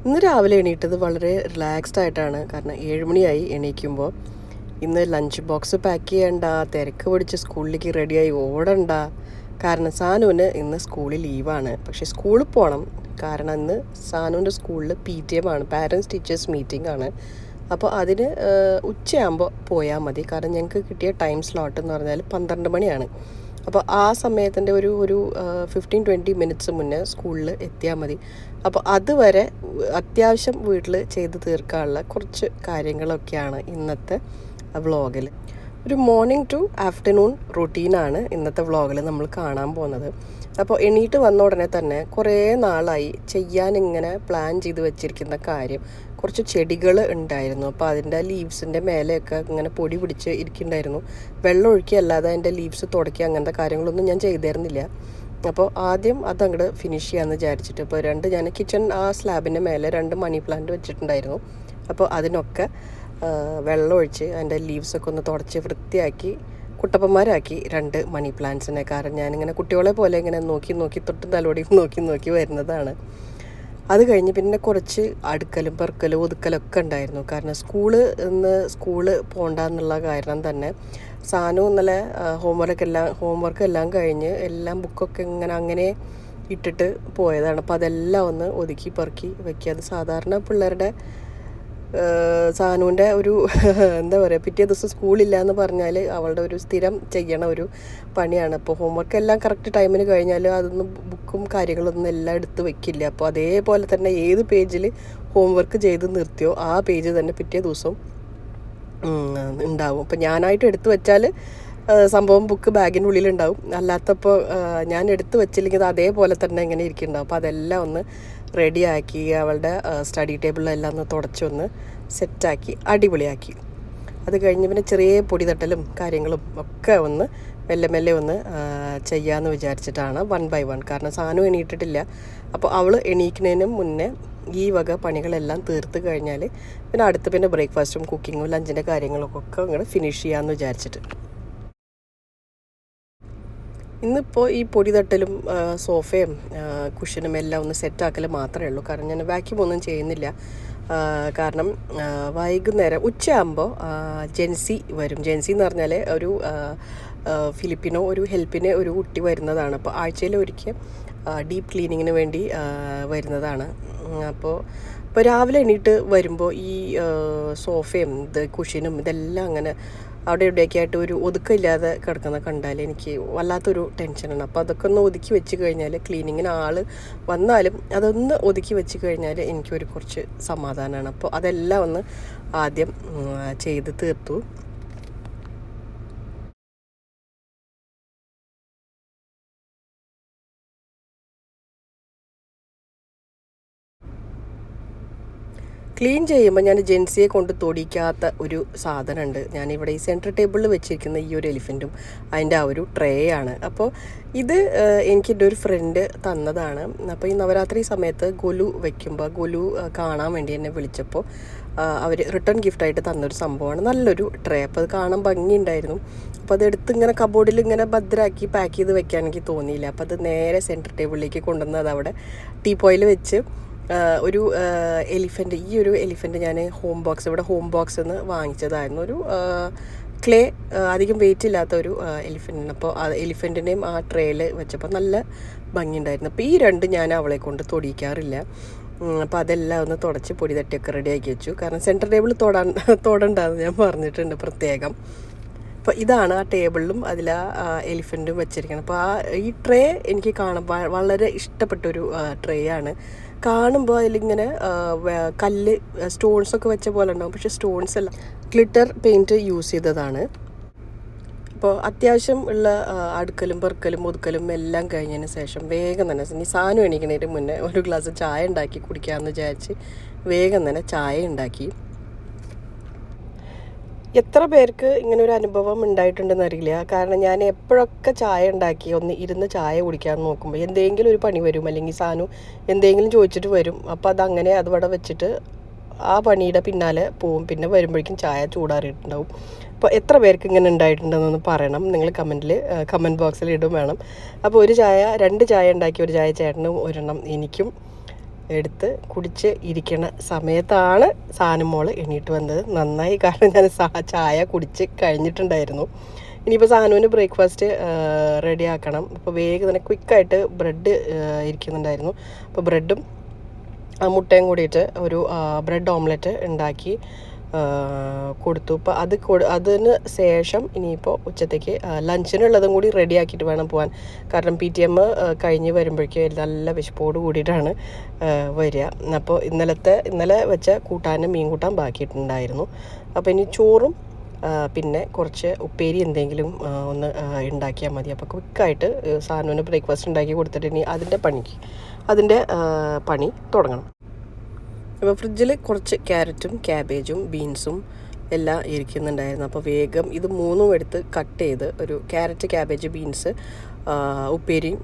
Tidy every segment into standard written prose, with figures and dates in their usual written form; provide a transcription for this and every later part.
ഇന്ന് രാവിലെ എണീറ്റത് വളരെ റിലാക്സ്ഡ് ആയിട്ടാണ്. കാരണം 7 മണിയായി എണീക്കുമ്പോൾ. ഇന്ന് ലഞ്ച് ബോക്സ് പാക്ക് ചെയ്യണ്ട, തിരക്ക് പിടിച്ച് സ്കൂളിലേക്ക് റെഡിയായി ഓടണ്ട. കാരണം സാനുവിന് ഇന്ന് സ്കൂളിൽ ലീവാണ്. പക്ഷേ സ്കൂളിൽ പോകണം. കാരണം ഇന്ന് സാനുവിൻ്റെ സ്കൂളിൽ PTM ആണ്, പാരൻസ് ടീച്ചേഴ്സ് മീറ്റിംഗ് ആണ്. അപ്പോൾ അതിന് ഉച്ചയാകുമ്പോൾ പോയാൽ മതി. കാരണം ഞങ്ങൾക്ക് കിട്ടിയ ടൈം സ്ലോട്ട് എന്ന് പറഞ്ഞാൽ 12 മണിയാണ്. അപ്പോൾ ആ സമയത്തിൻ്റെ ഒരു 15-20 മിനിറ്റ്സ് മുന്നേ സ്കൂളിൽ എത്തിയാൽ മതി. അപ്പോൾ അതുവരെ അത്യാവശ്യം വീട്ടിൽ ചെയ്ത് തീർക്കാനുള്ള കുറച്ച് കാര്യങ്ങളൊക്കെയാണ് ഇന്നത്തെ വ്ളോഗിൽ. ഒരു മോർണിംഗ് ടു ആഫ്റ്റർനൂൺ റൊട്ടീനാണ് ഇന്നത്തെ വ്ളോഗിൽ നമ്മൾ കാണാൻ പോകുന്നത്. അപ്പോൾ എണീറ്റ് വന്ന ഉടനെ തന്നെ കുറേ നാളായി ചെയ്യാനിങ്ങനെ പ്ലാൻ ചെയ്ത് വെച്ചിരിക്കുന്ന കാര്യം, കുറച്ച് ചെടികൾ ഉണ്ടായിരുന്നു. അപ്പോൾ അതിൻ്റെ ലീവ്സിൻ്റെ മേലെയൊക്കെ ഇങ്ങനെ പൊടി പിടിച്ച് ഇരിക്കുന്നുണ്ടായിരുന്നു. വെള്ളം ഒഴിക്കുകയല്ലാതെ അതിൻ്റെ ലീവ്സ് തുടയ്ക്കുക അങ്ങനത്തെ കാര്യങ്ങളൊന്നും ഞാൻ ചെയ്തിരുന്നില്ല. അപ്പോൾ ആദ്യം അതങ്ങോട്ട് ഫിനിഷ് ചെയ്യാമെന്ന് വിചാരിച്ചിട്ട് ഇപ്പോൾ ഞാൻ കിച്ചൺ ആ സ്ലാബിൻ്റെ മേലെ 2 മണി പ്ലാന്റ് വെച്ചിട്ടുണ്ടായിരുന്നു. അപ്പോൾ അതിനൊക്കെ വെള്ളം ഒഴിച്ച് അതിൻ്റെ ലീവ്സൊക്കെ ഒന്ന് തുടച്ച് വൃത്തിയാക്കി കുട്ടപ്പന്മാരാക്കി 2 മണി പ്ലാന്റ്സിനെ. കാരണം ഞാനിങ്ങനെ കുട്ടികളെ പോലെ ഇങ്ങനെ നോക്കി തൊട്ടും തലോടിയും നോക്കി വരുന്നതാണ്. അത് കഴിഞ്ഞ് പിന്നെ കുറച്ച് അടുക്കലും പെറുക്കലും ഒതുക്കലൊക്കെ ഉണ്ടായിരുന്നു. കാരണം സ്കൂള് പോകണ്ടെന്നുള്ള കാരണം തന്നെ സാനു ഇന്നലെ ഹോംവർക്ക് എല്ലാം കഴിഞ്ഞ് എല്ലാം ബുക്കൊക്കെ അങ്ങനെ ഇട്ടിട്ട് പോയതാണ്. അപ്പോൾ അതെല്ലാം ഒന്ന് ഒതുക്കി പെറുക്കി വയ്ക്കുക. അത് സാധാരണ പിള്ളേരുടെ സാനുവിൻ്റെ ഒരു എന്താ പറയുക, പിറ്റേ ദിവസം സ്കൂളില്ല എന്ന് പറഞ്ഞാൽ അവളുടെ ഒരു സ്ഥിരം ചെയ്യണ ഒരു പണിയാണ്. അപ്പോൾ ഹോംവർക്ക് എല്ലാം കറക്റ്റ് ടൈമിന് കഴിഞ്ഞാൽ അതൊന്നും ബുക്കും കാര്യങ്ങളൊന്നും എല്ലാം എടുത്ത് വെക്കില്ല. അപ്പോൾ അതേപോലെ തന്നെ ഏത് പേജിൽ ഹോംവർക്ക് ചെയ്ത് നിർത്തിയോ ആ പേജ് തന്നെ പിറ്റേ ദിവസം ഉണ്ടാവും. അപ്പോൾ ഞാനായിട്ട് എടുത്തു വെച്ചാൽ സംഭവം ബുക്ക് ബാഗിൻ്റെ ഉള്ളിലുണ്ടാവും. അല്ലാത്തപ്പോൾ ഞാൻ എടുത്തു വെച്ചില്ലെങ്കിൽ അത് അതേപോലെ തന്നെ ഇങ്ങനെ ഇരിക്കുന്നുണ്ടാവും. അപ്പോൾ അതെല്ലാം ഒന്ന് റെഡിയാക്കി അവളുടെ സ്റ്റഡി ടേബിളിലെല്ലാം ഒന്ന് തുടച്ചൊന്ന് സെറ്റാക്കി അടിപൊളിയാക്കി. അത് കഴിഞ്ഞ് പിന്നെ ചെറിയ പൊടി തട്ടലും കാര്യങ്ങളും ഒക്കെ ഒന്ന് മെല്ലെ ഒന്ന് ചെയ്യാമെന്ന് വിചാരിച്ചിട്ടാണ് 1 by 1. കാരണം സാനു എണീറ്റിട്ടില്ല. അപ്പോൾ അവൾ എണീക്കുന്നതിന് മുന്നേ ഈ വക പണികളെല്ലാം തീർത്ത് കഴിഞ്ഞാൽ പിന്നെ ബ്രേക്ക്ഫാസ്റ്റും കുക്കിങ്ങും ലഞ്ചിൻ്റെ കാര്യങ്ങളൊക്കെ അങ്ങോട്ട് ഫിനിഷ് ചെയ്യാമെന്ന് വിചാരിച്ചിട്ട്. ഇന്നിപ്പോൾ ഈ പൊടി തട്ടലും സോഫയും കുഷനും എല്ലാം ഒന്ന് സെറ്റാക്കൽ മാത്രമേ ഉള്ളൂ. കാരണം ഞാൻ വാക്യൂം ഒന്നും ചെയ്യുന്നില്ല. കാരണം വൈകുന്നേരം ഉച്ചയാകുമ്പോൾ ജെൻസി വരും. ജെൻസി എന്ന് പറഞ്ഞാൽ ഒരു ഫിലിപ്പിനോ ഒരു ഹെൽപ്പിന് ഒരു കുട്ടി വരുന്നതാണ്. അപ്പോൾ ആഴ്ചയിൽ ഒരിക്കൽ ഡീപ്പ് ക്ലീനിങ്ങിന് വേണ്ടി വരുന്നതാണ്. അപ്പോൾ രാവിലെ എണീറ്റ് വരുമ്പോൾ ഈ സോഫയും കുഷനും ഇതെല്ലാം അങ്ങനെ അവിടെ ഇവിടെയൊക്കെ ആയിട്ട് ഒരു ഒതുക്കമില്ലാതെ കിടക്കുന്ന കണ്ടാൽ എനിക്ക് വല്ലാത്തൊരു ടെൻഷനാണ്. അപ്പോൾ അതൊക്കെ ഒന്ന് ഒതുക്കി വെച്ച് കഴിഞ്ഞാൽ ക്ലീനിങ്ങിന് ആൾ വന്നാലും അതൊന്ന് ഒതുക്കി വെച്ച് കഴിഞ്ഞാൽ എനിക്കൊരു കുറച്ച് സമാധാനമാണ്. അപ്പോൾ അതെല്ലാം ഒന്ന് ആദ്യം ചെയ്ത് തീർത്തു. ക്ലീൻ ചെയ്യുമ്പോൾ ഞാൻ ജെൻസിയെ കൊണ്ട് തൊടിക്കാത്ത ഒരു സാധനമുണ്ട്. ഞാനിവിടെ ഈ സെൻറ്റർ ടേബിളിൽ വെച്ചിരിക്കുന്ന ഈ ഒരു എലിഫൻറ്റും അതിൻ്റെ ആ ഒരു ട്രേ ആണ്. അപ്പോൾ ഇത് എനിക്ക് എൻ്റെ ഒരു ഫ്രണ്ട് തന്നതാണ്. അപ്പോൾ ഈ നവരാത്രി സമയത്ത് ഗൊലു വയ്ക്കുമ്പോൾ ഗൊലു കാണാൻ വേണ്ടി എന്നെ വിളിച്ചപ്പോൾ അവർ റിട്ടേൺ ഗിഫ്റ്റായിട്ട് തന്നൊരു സംഭവമാണ്. നല്ലൊരു ട്രേ. അപ്പോൾ അത് കാണാൻ ഭംഗിയുണ്ടായിരുന്നു. അപ്പോൾ അതെടുത്ത് ഇങ്ങനെ കബോർഡിൽ ഇങ്ങനെ ഭദ്രാക്കി പാക്ക് ചെയ്ത് വെക്കാൻ എനിക്ക് തോന്നിയില്ല. അപ്പോൾ അത് നേരെ സെൻറ്റർ ടേബിളിലേക്ക് കൊണ്ടുവന്ന് അതവിടെ ടീപ്പോയിൽ വെച്ച് ഒരു എലിഫൻറ്റ്, ഈ ഒരു എലിഫൻറ്റ് ഞാൻ ഹോം ബോക്സ് എന്ന് വാങ്ങിച്ചതായിരുന്നു. ഒരു ക്ലേ, അധികം വെയിറ്റ് ഇല്ലാത്ത ഒരു എലിഫൻറ്റിന്. അപ്പോൾ ആ എലിഫൻറ്റിനെയും ആ ട്രേയിൽ വെച്ചപ്പോൾ നല്ല ഭംഗിയുണ്ടായിരുന്നു. അപ്പോൾ ഈ 2 ഞാൻ അവളെ കൊണ്ട് തൊടിക്കാറില്ല. അപ്പോൾ അതെല്ലാം ഒന്ന് തുടച്ച് പൊടി തട്ടിയൊക്കെ റെഡിയാക്കി വെച്ചു. കാരണം സെൻറ്റർ ടേബിൾ തൊടണ്ടെന്ന് ഞാൻ പറഞ്ഞിട്ടുണ്ട് പ്രത്യേകം. അപ്പോൾ ഇതാണ് ആ ടേബിളിലും അതിൽ ആ എലിഫൻറ്റും വെച്ചിരിക്കുന്നത്. അപ്പോൾ ഈ ട്രേ എനിക്ക് കാണുമ്പോൾ വളരെ ഇഷ്ടപ്പെട്ടൊരു ട്രേ ആണ്. കാണുമ്പോൾ അതിലിങ്ങനെ കല്ല് സ്റ്റോൺസൊക്കെ വെച്ച പോലെ ഉണ്ടാകും. പക്ഷേ സ്റ്റോൺസ് അല്ല, ഗ്ലിറ്റർ പെയിൻറ്റ് യൂസ് ചെയ്തതാണ്. അപ്പോൾ അത്യാവശ്യം ഉള്ള അടുക്കലും പെറുക്കലും ഒതുക്കലും എല്ലാം കഴിഞ്ഞതിന് ശേഷം വേഗം തന്നെ ഇനി സാധനം എണീക്കുന്നതിന് മുന്നേ ഒരു ഗ്ലാസ് ചായ ഉണ്ടാക്കി കുടിക്കാമെന്ന് വിചാരിച്ച് വേഗം തന്നെ ചായ ഉണ്ടാക്കി. എത്ര പേർക്ക് ഇങ്ങനെ ഒരു അനുഭവം ഉണ്ടായിട്ടുണ്ടെന്ന് അറിയില്ല. കാരണം ഞാൻ എപ്പോഴൊക്കെ ചായ ഉണ്ടാക്കി ഒന്ന് ഇരുന്ന് ചായ കുടിക്കാൻ നോക്കുമ്പോൾ എന്തെങ്കിലും ഒരു പണി വരും, അല്ലെങ്കിൽ സാധനം എന്തെങ്കിലും ചോദിച്ചിട്ട് വരും. അപ്പോൾ അതങ്ങനെ അതുവിടെ വെച്ചിട്ട് ആ പണിയുടെ പിന്നാലെ പോവും. പിന്നെ വരുമ്പോഴേക്കും ചായ ചൂടാറിയിട്ടുണ്ടാവും. അപ്പോൾ എത്ര പേർക്ക് ഇങ്ങനെ ഉണ്ടായിട്ടുണ്ടെന്നൊന്ന് പറയണം. നിങ്ങൾ കമൻറ്റ് ബോക്സിൽ ഇടും വേണം. അപ്പോൾ 2 ചായ ഉണ്ടാക്കി, ഒരു ചായ ചേട്ടനും ഒരെണ്ണം എനിക്കും. എടുത്ത് കുടിച്ച് ഇരിക്കണ സമയത്താണ് സാനുമോൾ എണീറ്റ് വന്നത്. നന്നായി, കാരണം ഞാൻ ചായ കുടിച്ച് കഴിഞ്ഞിട്ടുണ്ടായിരുന്നു. ഇനിയിപ്പോൾ സാനുവിന് ബ്രേക്ക്ഫാസ്റ്റ് റെഡി ആക്കണം. അപ്പോൾ വേഗം തന്നെ ക്വിക്കായിട്ട് ബ്രെഡ് ഇരിക്കുന്നുണ്ടായിരുന്നു. അപ്പോൾ ബ്രെഡും മുട്ടയും കൂടിയിട്ട് ഒരു ബ്രെഡ് ഓംലെറ്റ് ഉണ്ടാക്കി കൊടുത്തു. ഇപ്പോൾ അതിന് ശേഷം ഇനിയിപ്പോൾ ഉച്ചത്തേക്ക് ലഞ്ചിനുള്ളതും കൂടി റെഡി ആക്കിയിട്ട് വേണം പോകാൻ. കാരണം PTM കഴിഞ്ഞ് വരുമ്പോഴേക്കും നല്ല വിശപ്പോട് കൂടിയിട്ടാണ് വരിക. അപ്പോൾ ഇന്നലെ വെച്ച കൂട്ടാനും മീൻ കൂട്ടാൻ ബാക്കിയിട്ടുണ്ടായിരുന്നു. അപ്പോൾ ഇനി ചോറും പിന്നെ കുറച്ച് ഉപ്പേരി എന്തെങ്കിലും ഒന്ന് ഉണ്ടാക്കിയാൽ മതി. അപ്പോൾ ക്വിക്കായിട്ട് സാനുവിന് ബ്രേക്ക്ഫാസ്റ്റ് ഉണ്ടാക്കി കൊടുത്തിട്ട് ഇനി അതിൻ്റെ പണി തുടങ്ങണം. അപ്പോൾ ഫ്രിഡ്ജിൽ കുറച്ച് ക്യാരറ്റും ക്യാബേജും ബീൻസും എല്ലാം ഇരിക്കുന്നുണ്ടായിരുന്നു. അപ്പോൾ വേഗം ഇത് മൂന്നും എടുത്ത് കട്ട് ചെയ്ത് ഒരു ക്യാരറ്റ് ക്യാബേജ് ബീൻസ് ഉപ്പേരിയും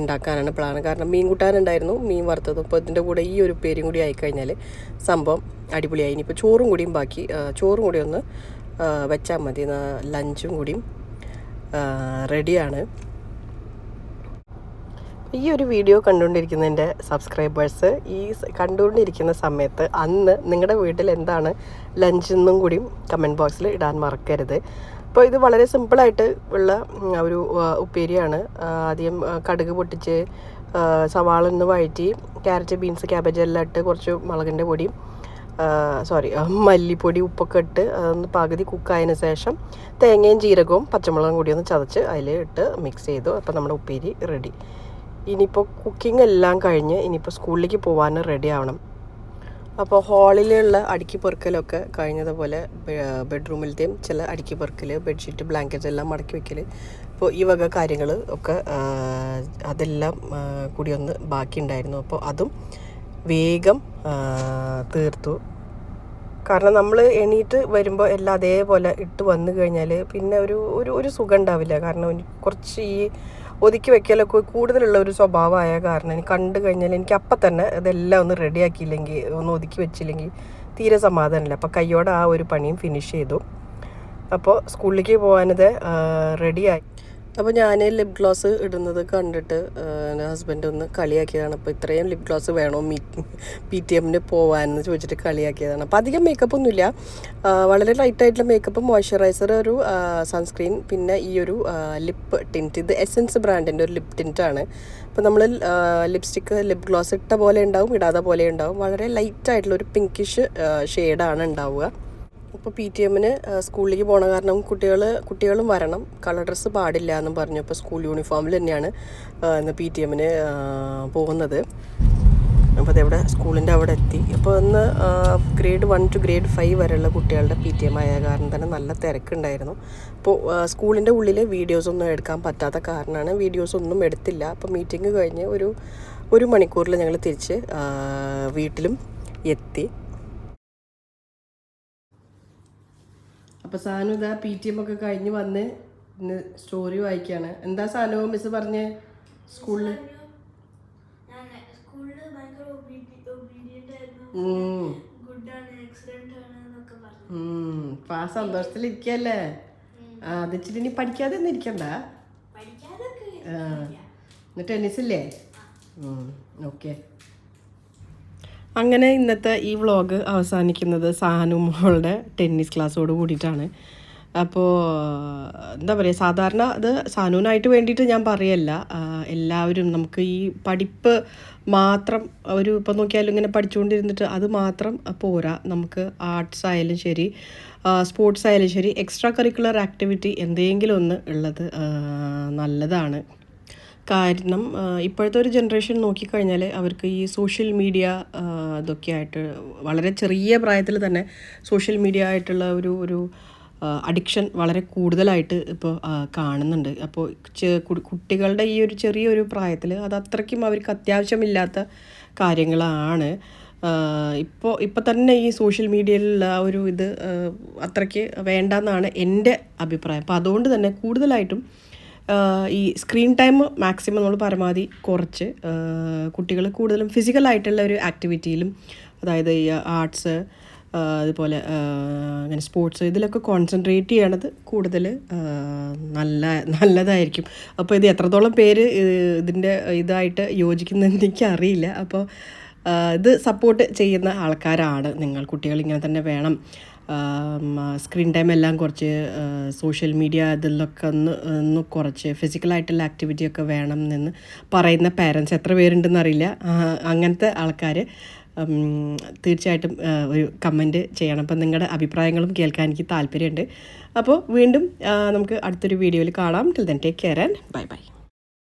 ഉണ്ടാക്കാനാണ് പ്ലാൻ. കാരണം മീൻ കൂട്ടാനുണ്ടായിരുന്നു, മീൻ വറുത്തതും. അപ്പോൾ ഇതിൻ്റെ കൂടെ ഈ ഒരു ഉപ്പേരിയും കൂടി ആയിക്കഴിഞ്ഞാൽ സംഭവം അടിപൊളിയായി. ഇനിയിപ്പോൾ ചോറും കൂടിയും ബാക്കി, ചോറും കൂടി ഒന്ന് വെച്ചാൽ മതി. ലഞ്ചും കൂടിയും റെഡിയാണ്. ഈ ഒരു വീഡിയോ കണ്ടുകൊണ്ടിരിക്കുന്നതിൻ്റെ സബ്സ്ക്രൈബേഴ്സ് ഈ കണ്ടുകൊണ്ടിരിക്കുന്ന സമയത്ത് അന്ന് നിങ്ങളുടെ വീട്ടിൽ എന്താണ് ലഞ്ചെന്നും കൂടിയും കമൻറ്റ് ബോക്സിൽ ഇടാൻ മറക്കരുത്. അപ്പോൾ ഇത് വളരെ സിമ്പിളായിട്ട് ഉള്ള ഒരു ഉപ്പേരിയാണ്. ആദ്യം കടുക് പൊട്ടിച്ച് സവാള ഒന്ന് വഴറ്റി ക്യാരറ്റ് ബീൻസ് ക്യാബേജ് എല്ലാം ഇട്ട് കുറച്ച് മുളകിൻ്റെ പൊടിയും മല്ലിപ്പൊടി ഉപ്പൊക്കെ ഇട്ട് അതൊന്ന് പകുതി കുക്കായതിന് ശേഷം തേങ്ങയും ജീരകവും പച്ചമുളകും കൂടി ഒന്ന് ചതച്ച് അതിൽ ഇട്ട് മിക്സ് ചെയ്തു. അപ്പോൾ നമ്മുടെ ഉപ്പേരി റെഡി. ഇനിയിപ്പോൾ കുക്കിംഗ് എല്ലാം കഴിഞ്ഞ് ഇനിയിപ്പോൾ സ്കൂളിലേക്ക് പോകാൻ റെഡി ആവണം. അപ്പോൾ ഹാളിലുള്ള അടുക്കി പെറുക്കലൊക്കെ കഴിഞ്ഞതുപോലെ ബെഡ്റൂമിലത്തെയും ചില അടുക്കി പെറുക്കൽ, ബെഡ്ഷീറ്റ്, ബ്ലാങ്കറ്റ് എല്ലാം മടക്കി വെക്കൽ, അപ്പോൾ ഈ വക കാര്യങ്ങൾ ഒക്കെ അതെല്ലാം കൂടി ഒന്ന് ബാക്കിയുണ്ടായിരുന്നു. അപ്പോൾ അതും വേഗം തീർത്തു. കാരണം നമ്മൾ എണീറ്റ് വരുമ്പോൾ എല്ലാം അതേപോലെ ഇട്ട് വന്നു കഴിഞ്ഞാൽ പിന്നെ ഒരു സുഖം ഉണ്ടാവില്ല. കാരണം കുറച്ച് ഈ ഒതുക്കി വെക്കലൊക്കെ കൂടുതലുള്ള ഒരു സ്വഭാവമായ കാരണം എനിക്ക് കണ്ടു കഴിഞ്ഞാൽ എനിക്ക് അപ്പം തന്നെ ഇതെല്ലാം ഒന്ന് റെഡിയാക്കിയില്ലെങ്കിൽ, ഒന്ന് ഒതുക്കി വെച്ചില്ലെങ്കിൽ തീരെ സമാധാനമില്ല. അപ്പോൾ കയ്യോടെ ആ ഒരു പണിയും ഫിനിഷ് ചെയ്തു. അപ്പോൾ സ്കൂളിലേക്ക് പോകാനത് റെഡിയായി. അപ്പോൾ ഞാൻ ലിപ് ഗ്ലോസ് ഇടുന്നത് കണ്ടിട്ട് എൻ്റെ ഹസ്ബൻഡ് ഒന്ന് കളിയാക്കിയതാണ്. അപ്പോൾ ഇത്രയും ലിപ് ഗ്ലോസ് വേണോ PTMന് പോകാനെന്ന് ചോദിച്ചിട്ട് കളിയാക്കിയതാണ്. അപ്പോൾ അധികം മേക്കപ്പ് ഒന്നുമില്ല, വളരെ ലൈറ്റായിട്ടുള്ള മേക്കപ്പ്, മോയ്സ്ചറൈസർ, ഒരു സൺസ്ക്രീൻ, പിന്നെ ഈ ഒരു ലിപ്പ് ടിൻറ്റ്. ഇത് എസൻസ് ബ്രാൻഡിൻ്റെ ഒരു ലിപ്പ് ടിൻറ്റാണ്. അപ്പോൾ നമ്മൾ ലിപ്സ്റ്റിക്ക് ലിപ് ഗ്ലോസ് ഇട്ട പോലെ ഉണ്ടാവും, ഇടാതെ പോലെ ഉണ്ടാവും. വളരെ ലൈറ്റായിട്ടുള്ളൊരു പിങ്കിഷ് ഷെയ്ഡാണ് ഉണ്ടാവുക. അപ്പോൾ PTMന് സ്കൂളിലേക്ക് പോകണ കാരണം കുട്ടികളും വരണം, കളർ ഡ്രസ്സ് പാടില്ല എന്നും പറഞ്ഞു. അപ്പോൾ സ്കൂൾ യൂണിഫോമിൽ തന്നെയാണ് ഇന്ന് PTMന് പോകുന്നത്. അപ്പോൾ അതെവിടെ സ്കൂളിൻ്റെ അവിടെ എത്തി. അപ്പോൾ ഇന്ന് ഗ്രേഡ് 1 to ഗ്രേഡ് 5 വരെയുള്ള കുട്ടികളുടെ PTM ആയ കാരണം തന്നെ നല്ല തിരക്കുണ്ടായിരുന്നു. അപ്പോൾ സ്കൂളിൻ്റെ ഉള്ളിൽ വീഡിയോസൊന്നും എടുക്കാൻ പറ്റാത്ത കാരണമാണ് വീഡിയോസൊന്നും എടുത്തില്ല. അപ്പോൾ മീറ്റിംഗ് കഴിഞ്ഞ് ഒരു മണിക്കൂറിൽ ഞങ്ങൾ തിരിച്ച് വീട്ടിലും എത്തി. അപ്പോൾ സാനു ഇതാ PTM ഒക്കെ കഴിഞ്ഞ് വന്ന് ഇന്ന് സ്റ്റോറി വായിക്കുകയാണ്. എന്താ സാനു മിസ് പറഞ്ഞ് സ്കൂളിൽ? ആ സന്തോഷത്തിലിരിക്കല്ലേ? അത് ഇച്ചിരി ഇനി പഠിക്കാതെ ഒന്നും ഇരിക്കണ്ട. ടെന്നീസില്ലേ? ഓക്കെ. അങ്ങനെ ഇന്നത്തെ ഈ വ്ളോഗ് അവസാനിക്കുന്നത് സാനുമോളുടെ ടെന്നീസ് ക്ലാസ്സോട് കൂടിയിട്ടാണ്. അപ്പോൾ എന്താ പറയുക, സാധാരണ അത് സാനുവിനായിട്ട് വേണ്ടിയിട്ട് ഞാൻ പറയല്ല, എല്ലാവരും നമുക്ക് ഈ പഠിപ്പ് മാത്രം ഇപ്പം നോക്കിയാലും ഇങ്ങനെ പഠിച്ചുകൊണ്ടിരുന്നിട്ട് അത് മാത്രം പോരാ. നമുക്ക് ആർട്സ് ആയാലും ശരി, സ്പോർട്സ് ആയാലും ശരി, എക്സ്ട്രാ കരിക്കുലർ ആക്ടിവിറ്റി എന്തെങ്കിലും ഒന്ന് ഉള്ളത് നല്ലതാണ്. കാരണം ഇപ്പോഴത്തെ ഒരു ജനറേഷൻ നോക്കിക്കഴിഞ്ഞാൽ അവർക്ക് ഈ സോഷ്യൽ മീഡിയ ഇതൊക്കെ ആയിട്ട് വളരെ ചെറിയ പ്രായത്തിൽ തന്നെ സോഷ്യൽ മീഡിയ ആയിട്ടുള്ള ഒരു അഡിക്ഷൻ വളരെ കൂടുതലായിട്ട് ഇപ്പോൾ കാണുന്നുണ്ട്. അപ്പോൾ കുട്ടികളുടെ ഈ ഒരു ചെറിയൊരു പ്രായത്തിൽ അത് അത്രയ്ക്കും അവർക്ക് അത്യാവശ്യമില്ലാത്ത കാര്യങ്ങളാണ്. ഇപ്പോൾ തന്നെ ഈ സോഷ്യൽ മീഡിയയിലുള്ള ഒരു ഇത് അത്രയ്ക്ക് വേണ്ടെന്നാണ് എൻ്റെ അഭിപ്രായം. അപ്പോൾ അതുകൊണ്ട് തന്നെ കൂടുതലായിട്ടും ഈ സ്ക്രീൻ ടൈം മാക്സിമം നമ്മൾ പരമാവധി കുറച്ച് കുട്ടികൾ കൂടുതലും ഫിസിക്കലായിട്ടുള്ള ഒരു ആക്ടിവിറ്റിയിലും, അതായത് ഈ ആർട്സ്, അതുപോലെ അങ്ങനെ സ്പോർട്സ് ഇതിലൊക്കെ കോൺസെൻട്രേറ്റ് ചെയ്യണത് കൂടുതൽ നല്ലതായിരിക്കും. അപ്പോൾ ഇത് എത്രത്തോളം പേര് ഇതിൻ്റെ ഇതായിട്ട് യോജിക്കുന്നതെന്ന് എനിക്കറിയില്ല. അപ്പോൾ ഇത് സപ്പോർട്ട് ചെയ്യുന്ന ആൾക്കാരാണ് നിങ്ങൾ. കുട്ടികൾ ഇങ്ങനെ തന്നെ വേണം, സ്ക്രീൻ ടൈം എല്ലാം കുറച്ച്, സോഷ്യൽ മീഡിയ ഇതിലൊക്കെ ഒന്ന് കുറച്ച്, ഫിസിക്കലായിട്ടുള്ള ആക്ടിവിറ്റിയൊക്കെ വേണം എന്ന് പറയുന്ന പാരൻസ് എത്ര പേരുണ്ടെന്ന് അറിയില്ല. അങ്ങനത്തെ ആൾക്കാർ തീർച്ചയായിട്ടും ഒരു കമൻറ്റ് ചെയ്യണം. അപ്പം നിങ്ങളുടെ അഭിപ്രായങ്ങളും കേൾക്കാൻ എനിക്ക് താല്പര്യമുണ്ട്. അപ്പോൾ വീണ്ടും നമുക്ക് അടുത്തൊരു വീഡിയോയിൽ കാണാം. Till then take care and bye bye.